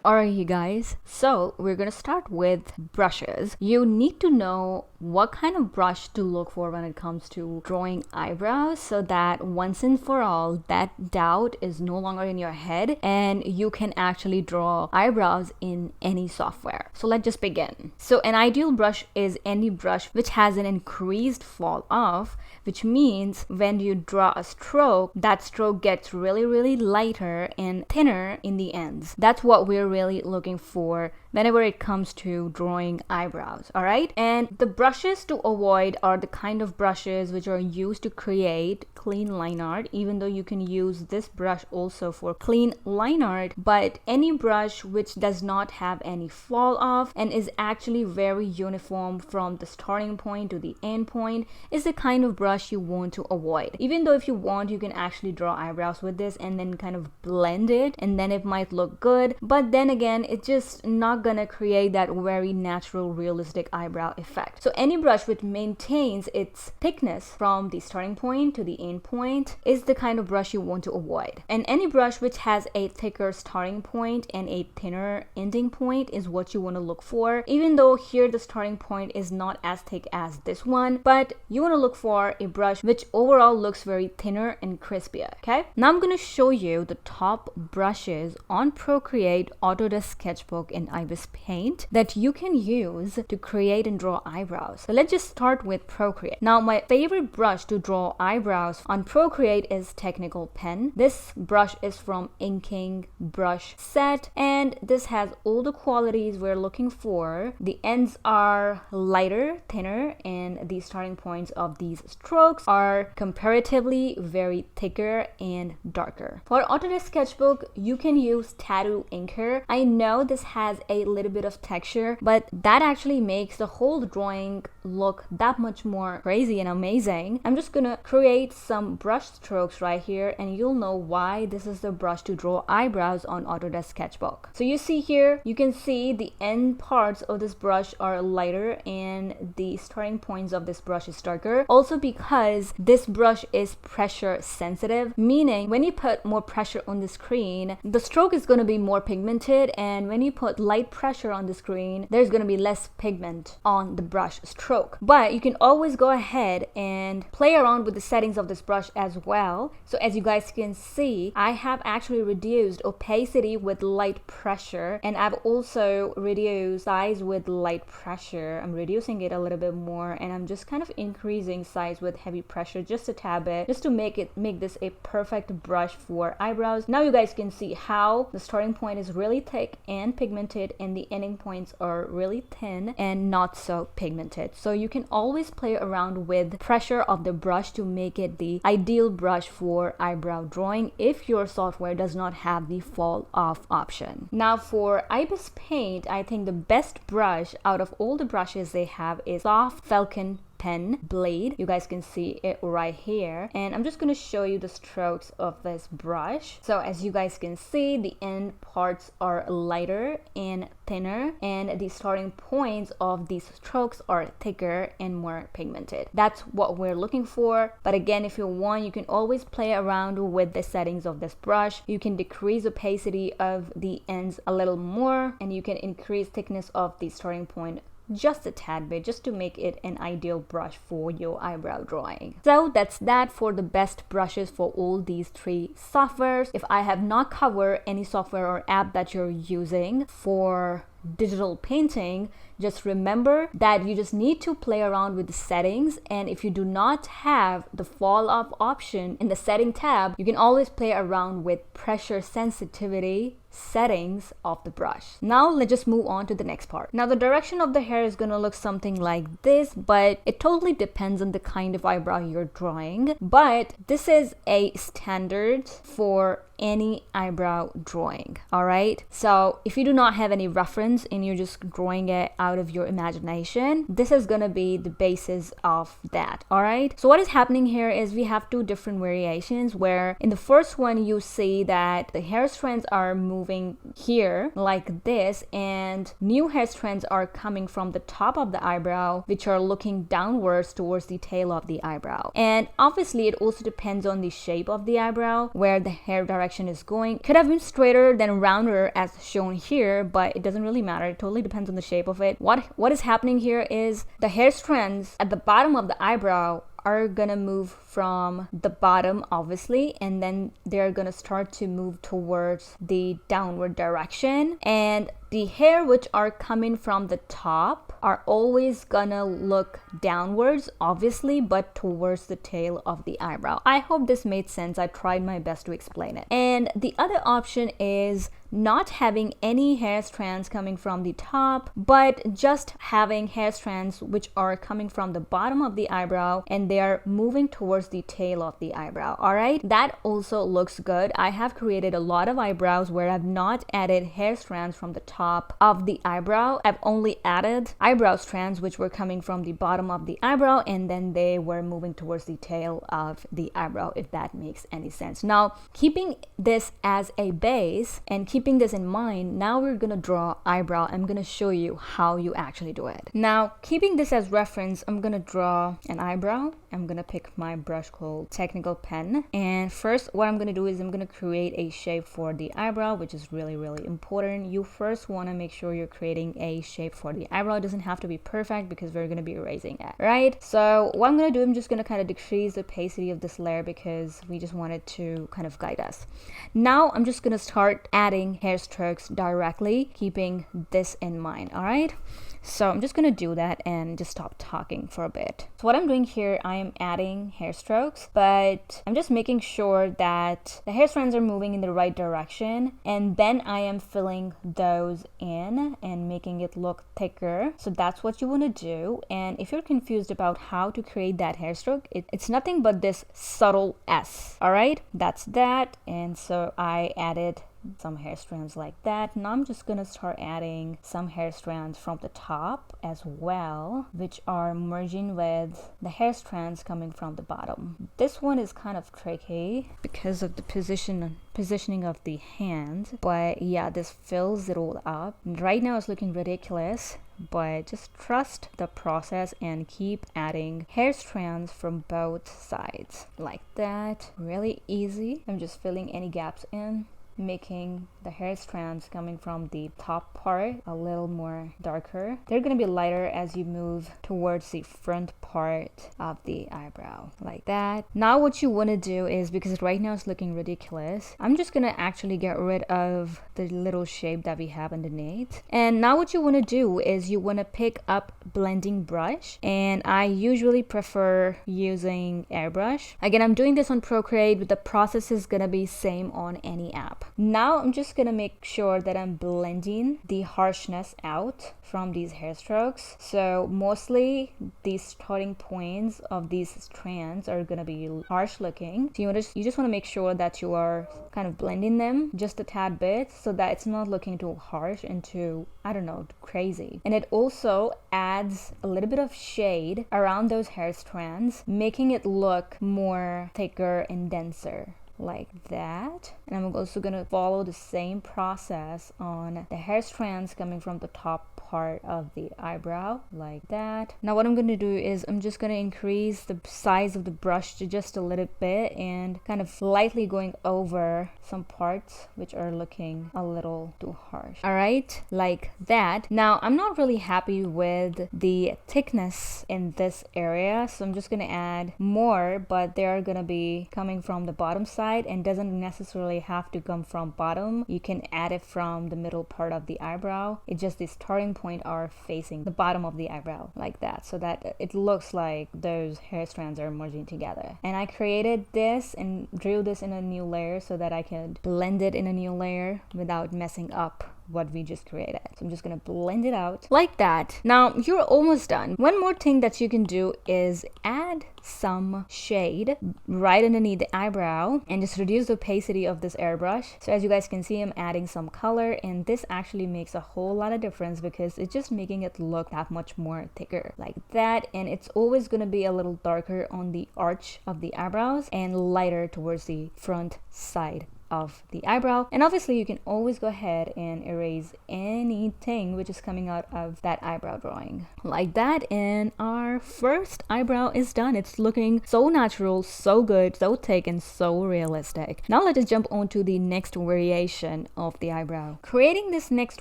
Alright, you guys, so we're gonna start with brushes. You need to know what kind of brush to look for when it comes to drawing eyebrows, so that once and for all that doubt is no longer in your head and you can actually draw eyebrows in any software. So let's just begin. So an ideal brush is any brush which has an increased fall off, which means when you draw a stroke, that stroke gets really lighter and thinner in the ends. That's what we're really looking for whenever it comes to drawing eyebrows. All right, and the brushes to avoid are the kind of brushes which are used to create clean line art, even though you can use this brush also for clean line art. But any brush which does not have any fall off and is actually very uniform from the starting point to the end point is the kind of brush you want to avoid. Even though if you want, you can actually draw eyebrows with this and then kind of blend it, and then it might look good, but then again it's just not gonna create that very natural realistic eyebrow effect. So any brush which maintains its thickness from the starting point to the end point is the kind of brush you want to avoid. And any brush which has a thicker starting point and a thinner ending point is what you want to look for, even though here the starting point is not as thick as this one, but you want to look for a brush which overall looks very thinner and crispier. Okay, now I'm going to show you the top brushes on Procreate, Autodesk Sketchbook, and IbisPaint that you can use to create and draw eyebrows. So let's just start with Procreate. Now my favorite brush to draw eyebrows on Procreate is Technical Pen. This brush is from Inking Brush Set, and this has all the qualities we're looking for. The ends are lighter, thinner, and the starting points of these strokes are comparatively very thicker and darker. For Autodesk Sketchbook, you can use Tattoo Inker. I know this has a little bit of texture, but that actually makes the whole drawing look that much more crazy and amazing. I'm just gonna create some brush strokes right here, and you'll know why this is the brush to draw eyebrows on Autodesk Sketchbook. So you see here, you can see the end parts of this brush are lighter and the starting points of this brush is darker. Also because this brush is pressure sensitive, meaning when you put more pressure on the screen, the stroke is going to be more pigmented, and when you put light pressure on the screen, there's going to be less pigment on the brush stroke. But you can always go ahead and play around with the settings of this brush as well. So as you guys can see, I have actually reduced opacity with light pressure, and I've also reduced size with light pressure. I'm reducing it a little bit more, and I'm just kind of increasing size with heavy pressure just a tad bit, just to make this a perfect brush for eyebrows. Now you guys can see how the starting point is really thick and pigmented, and the ending points are really thin and not so pigmented. So you can always play around with pressure of the brush to make it the ideal brush for eyebrow drawing if your software does not have the fall off option. Now for IbisPaint, I think the best brush out of all the brushes they have is Soft Falcon pen blade. You guys can see it right here, and I'm just going to show you the strokes of this brush. So as you guys can see, the end parts are lighter and thinner, and the starting points of these strokes are thicker and more pigmented. That's what we're looking for. But again, if you want, you can always play around with the settings of this brush. You can decrease opacity of the ends a little more, and you can increase thickness of the starting point just a tad bit, just to make it an ideal brush for your eyebrow drawing. So that's that for the best brushes for all these three softwares. If I have not covered any software or app that you're using for digital painting, just remember that you just need to play around with the settings, and if you do not have the fall off option in the setting tab, you can always play around with pressure sensitivity settings of the brush. Now let's just move on to the next part. Now the direction of the hair is going to look something like this, but it totally depends on the kind of eyebrow you're drawing. But this is a standard for any eyebrow drawing. All right, so if you do not have any reference and you're just drawing it out of your imagination, this is gonna be the basis of that. All right, so what is happening here is we have two different variations, where in the first one you see that the hair strands are moving moving here like this, and new hair strands are coming from the top of the eyebrow, which are looking downwards towards the tail of the eyebrow. And obviously it also depends on the shape of the eyebrow, where the hair direction is going. Could have been straighter than rounder as shown here, but it doesn't really matter. It totally depends on the shape of it. What is happening here is the hair strands at the bottom of the eyebrow are gonna move from the bottom, obviously, and then they're gonna start to move towards the downward direction. And the hair which are coming from the top are always gonna look downwards, obviously, but towards the tail of the eyebrow. I hope this made sense. I tried my best to explain it. And the other option is not having any hair strands coming from the top, but just having hair strands which are coming from the bottom of the eyebrow and they are moving towards the tail of the eyebrow. All right, that also looks good. I have created a lot of eyebrows where I've not added hair strands from the top of the eyebrow. I've only added eyebrow strands which were coming from the bottom of the eyebrow and then they were moving towards the tail of the eyebrow, if that makes any sense. Now, keeping this as a base and keeping this in mind, now we're gonna draw eyebrow. I'm gonna show you how you actually do it. Now, keeping this as reference, I'm gonna draw an eyebrow. I'm gonna pick my brush called Technical Pen, and first what I'm gonna do is I'm gonna create a shape for the eyebrow, which is really important. You first want to make sure you're creating a shape for the eyebrow. It doesn't have to be perfect because we're gonna be erasing it, right? So what I'm gonna do, I'm just gonna kind of decrease the opacity of this layer because we just want it to kind of guide us. Now I'm just gonna start adding hair strokes directly, keeping this in mind. All right, so I'm just gonna do that and just stop talking for a bit. So what I'm doing here, I am adding hair strokes, but I'm just making sure that the hair strands are moving in the right direction, and then I am filling those in and making it look thicker. So that's what you want to do. And if you're confused about how to create that hair stroke, it's nothing but this subtle S. All right, that's that. And so I added some hair strands like that. Now I'm just gonna start adding some hair strands from the top as well, which are merging with the hair strands coming from the bottom. This one is kind of tricky because of the positioning of the hand, but yeah, this fills it all up. Right now it's looking ridiculous, but just trust the process and keep adding hair strands from both sides like that. Really easy. I'm just filling any gaps in, making the hair strands coming from the top part a little more darker. They're gonna be lighter as you move towards the front part of the eyebrow like that. Now what you want to do is, because right now it's looking ridiculous, I'm just gonna actually get rid of the little shape that we have underneath. And now what you want to do is you want to pick up blending brush, and I usually prefer using airbrush. Again, I'm doing this on Procreate, but the process is gonna be same on any app. Now I'm just gonna make sure that I'm blending the harshness out from these hair strokes. So mostly these starting points of these strands are gonna be harsh looking. So you just want to make sure that you are kind of blending them just a tad bit so that it's not looking too harsh and too, I don't know, crazy. And it also adds a little bit of shade around those hair strands, making it look more thicker and denser like that. And I'm also gonna follow the same process on the hair strands coming from the top part of the eyebrow like that. Now what I'm going to do is I'm just going to increase the size of the brush to just a little bit and kind of lightly going over some parts which are looking a little too harsh. All right, like that. Now I'm not really happy with the thickness in this area, so I'm just going to add more, but they are going to be coming from the bottom side and doesn't necessarily have to come from bottom. You can add it from the middle part of the eyebrow. It's just the starting point are facing the bottom of the eyebrow like that, so that it looks like those hair strands are merging together. And I created this and drew this in a new layer so that I could blend it in a new layer without messing up what we just created. So I'm just gonna blend it out like that. Now you're almost done. One more thing that you can do is add some shade right underneath the eyebrow and just reduce the opacity of this airbrush. So as you guys can see, I'm adding some color, and this actually makes a whole lot of difference because it's just making it look that much more thicker like that. And it's always gonna be a little darker on the arch of the eyebrows and lighter towards the front side of the eyebrow. And obviously you can always go ahead and erase anything which is coming out of that eyebrow drawing like that, and our first eyebrow is done. It's looking so natural, so good, so thick, and so realistic. Now let us jump on to the next variation of the eyebrow. Creating this next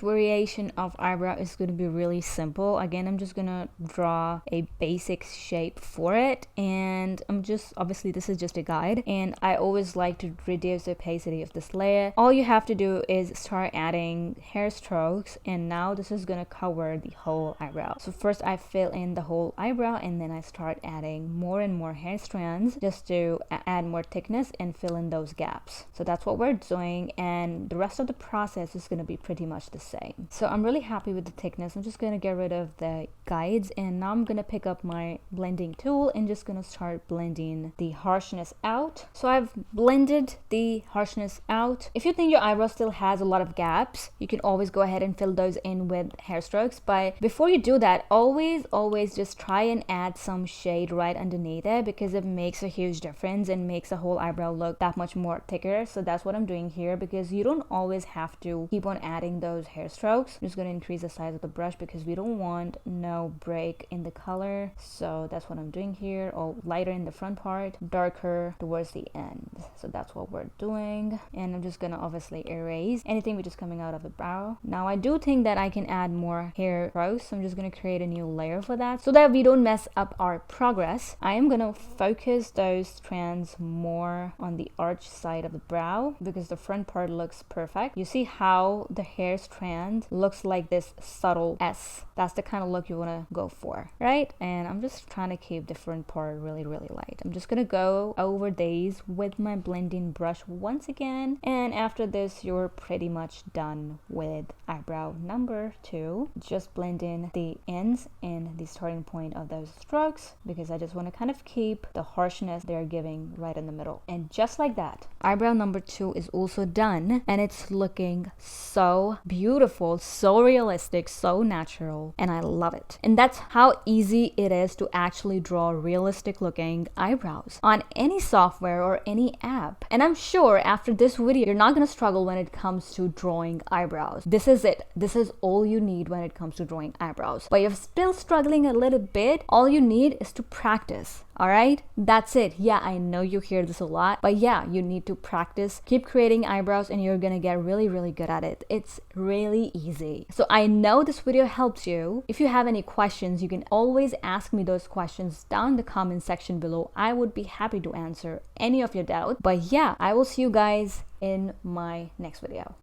variation of eyebrow is going to be really simple. Again, I'm just gonna draw a basic shape for it, and I'm just, obviously this is just a guide, and I always like to reduce the opacity of this layer. All you have to do is start adding hair strokes, and now this is gonna cover the whole eyebrow. So first I fill in the whole eyebrow, and then I start adding more and more hair strands just to add more thickness and fill in those gaps. So that's what we're doing, and the rest of the process is going to be pretty much the same. So I'm really happy with the thickness. I'm just going to get rid of the guides, and now I'm going to pick up my blending tool and just going to start blending the harshness out. So I've blended the harshness out. If you think your eyebrow still has a lot of gaps, you can always go ahead and fill those in with hair strokes. But before you do that, always just try and add some shade right underneath it, because it makes a huge difference and makes the whole eyebrow look that much more thicker. So that's what I'm doing here, because you don't always have to keep on adding those hair strokes. I'm just going to increase the size of the brush because we don't want no break in the color. So that's what I'm doing here. All lighter in the front part, darker towards the end. So that's what we're doing, and I'm just gonna obviously erase anything which is coming out of the brow. Now I do think that I can add more hair strokes, so I'm just gonna create a new layer for that so that we don't mess up our progress. I am gonna focus those strands more on the arch side of the brow because the front part looks perfect. You see how the hair strand looks like this subtle S. That's the kind of look you want to go for, right? And I'm just trying to keep the front part really light. I'm just gonna go over these with my blending brush once again, and after this you're pretty much done with eyebrow number 2. Just blend in the ends and the starting point of those strokes because I just want to kind of keep the harshness they're giving right in the middle. And just like that, eyebrow number 2 is also done, and it's looking so beautiful, so realistic, so natural, and I love it. And that's how easy it is to actually draw realistic looking eyebrows on any software or any app. And I'm sure after this video you're not going to struggle when it comes to drawing eyebrows. This is it. This is all you need when it comes to drawing eyebrows. But if you're still struggling a little bit, all you need is to practice. All right, that's it. Yeah, I know you hear this a lot, but yeah, you need to practice. Keep creating eyebrows and you're gonna get really good at it. It's really easy. So I know this video helps you. If you have any questions, you can always ask me those questions down in the comment section below. I would be happy to answer any of your doubts. But yeah, I will see you guys in my next video.